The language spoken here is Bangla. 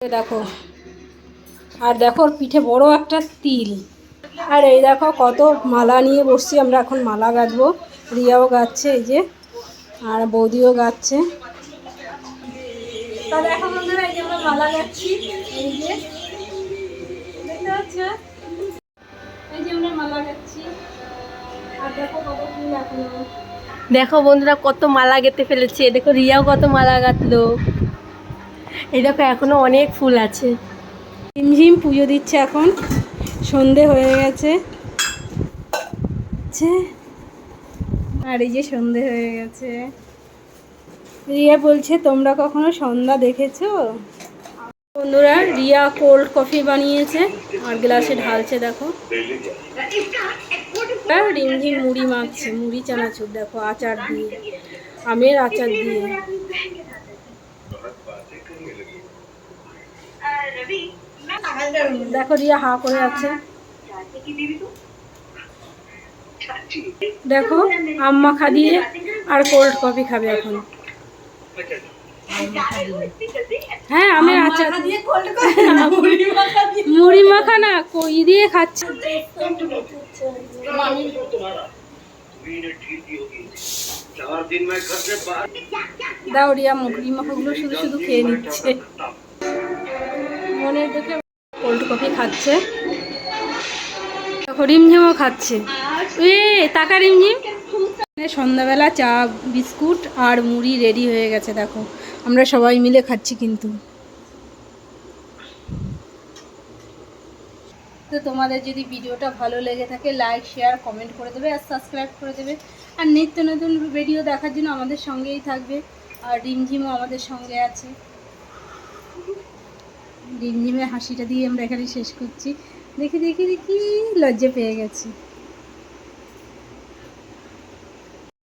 দেখো, আর দেখো ওর পিঠে বড় একটা তিল। আর এই দেখো কত মালা নিয়ে বসছি আমরা, এখন মালা গাঁথবো। রিয়াও গাচ্ছে, এই যে, আর বৌদিও গাচ্ছে। তা দেখো বন্ধুরা, এই যে আমরা মালা গাচ্ছি, এই যে দেখতে পাচ্ছ, এই যে আমরা মালা গাচ্ছি। আর দেখো কত ফুল এখনো। দেখো বন্ধুরা কত মালা গেঁথে ফেলেছে। দেখো রিয়াও কত মালা গাঁথলো। এই দেখো এখনো অনেক ফুল আছে। ঝিমঝিম পুজো দিচ্ছে, এখন সন্ধে হয়ে গেছে। আর এই যে সন্ধে হয়ে গেছে। রিয়া বলছে তোমরা কখনো সন্ধ্যা দেখেছো? বন্ধুরা, রিয়া কোল্ড কফি বানিয়েছে আর গ্লাসে ঢালছে। দেখো রিমঝিম মুড়ি মাখছে, মুড়ি চানাচুর, দেখো আচার দিয়ে, আমের আচার দিয়ে। দেখো রিয়া হা করে আছে। দেখো আম মাখা দিয়ে আর কোল্ড কফি খাবে এখন। হ্যাঁ, আমের আচার, মুড়ি মাখা না, কই দিয়ে খাচ্ছে। দাও রিয়া, মুড়ি মাখাগুলো শুধু শুধু খেয়ে নিচ্ছে। মনের দেখে কোল্ড কফি খাচ্ছে। রিমঝিমও খাচ্ছে। এ টাকা রিমঝিম। সন্ধ্যাবেলা চা বিস্কুট আর মুড়ি রেডি হয়ে গেছে। দেখো আমরা সবাই মিলে খাচ্ছি কিন্তু। তো তোমাদের যদি ভিডিওটা ভালো লেগে থাকে, লাইক শেয়ার কমেন্ট করে দেবে আর সাবস্ক্রাইব করে দেবে। আর নিত্য নতুন ভিডিও দেখার জন্য আমাদের সঙ্গেই থাকবে। আর রিমঝিমও আমাদের সঙ্গে আছে। রিমঝিমের হাসিটা দিয়ে আমরা এখানে শেষ করছি। দেখি দেখি দেখি, লজ্জা পেয়ে গেছি।